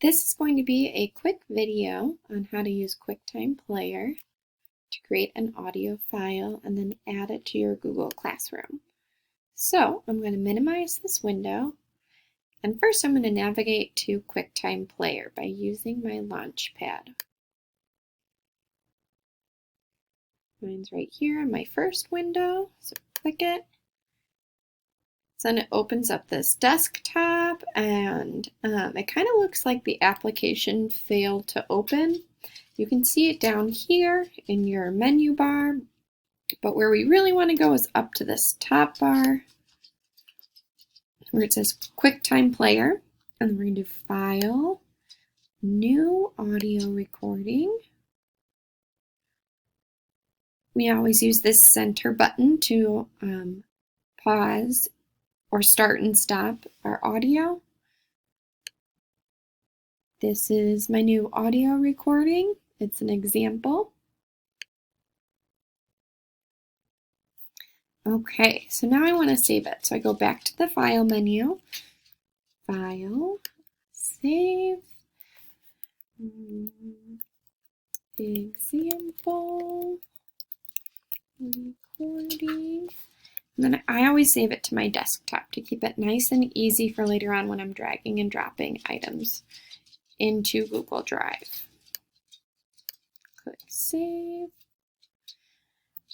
This is going to be a quick video on how to use QuickTime Player to create an audio file and then add it to your Google Classroom. So I'm going to minimize this window, and first I'm going to navigate to QuickTime Player by using my Launchpad. Mine's right here in my first window, so click it. So then it opens up this desktop, and it kind of looks like the application failed to open. You can see it down here in your menu bar, but where we really want to go is up to this top bar where it says QuickTime Player, and then we're going to do File, New Audio Recording. We always use this center button to pause or start and stop our audio. This is my new audio recording. It's an example. Okay, so now I want to save it. So I go back to the File menu, File, Save, Example, Recording. And then I always save it to my desktop to keep it nice and easy for later on when I'm dragging and dropping items into Google Drive. Click Save.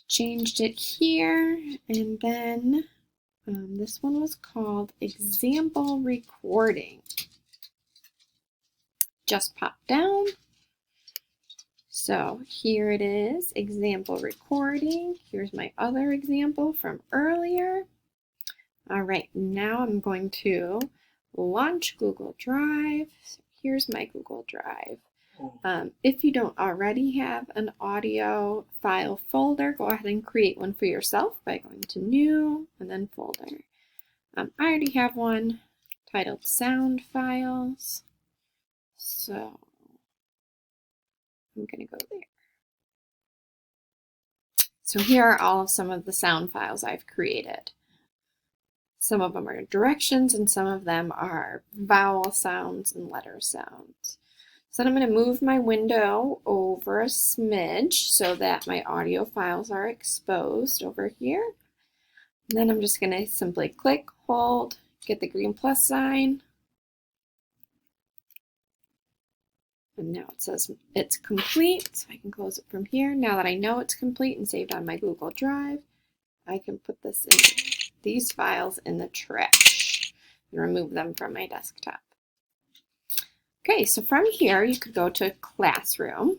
Changed it here, and then this one was called Example Recording. Just popped down. So here it is, Example Recording. Here's my other example from earlier. All right, now I'm going to launch Google Drive. So here's my Google Drive. If you don't already have an audio file folder, go ahead and create one for yourself by going to New and then Folder. I already have one titled Sound Files, so I'm going to go there. So here are all of some of the sound files I've created. Some of them are directions and some of them are vowel sounds and letter sounds. So then I'm going to move my window over a smidge so that my audio files are exposed over here. And then I'm just going to simply click, hold, get the green plus sign. And now it says it's complete, so I can close it from here. Now that I know it's complete and saved on my Google Drive, I can put these files in the trash and remove them from my desktop. Okay, so from here you could go to Classroom,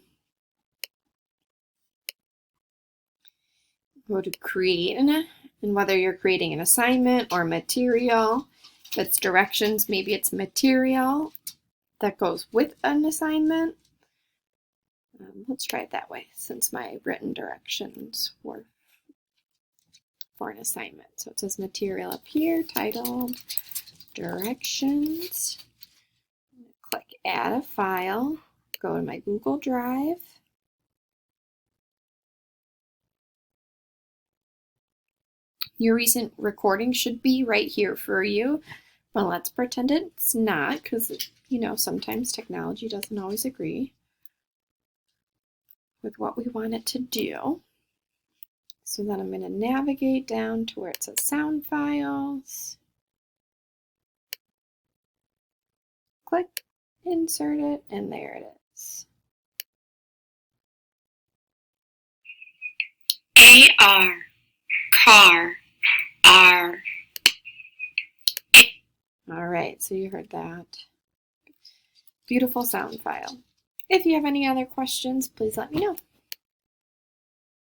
go to Create, and whether you're creating an assignment or material, if it's directions, maybe it's material that goes with an assignment. Let's try it that way since my written directions were for an assignment. So it says material up here, titled Directions. Click Add a File, go to my Google Drive. Your recent recording should be right here for you. Well, let's pretend it's not, because, you know, sometimes technology doesn't always agree with what we want it to do. So then I'm going to navigate down to where it says Sound Files. Click, insert it, and there it is. AR, car, R. All right, so you heard that. Beautiful sound file. If you have any other questions, please let me know.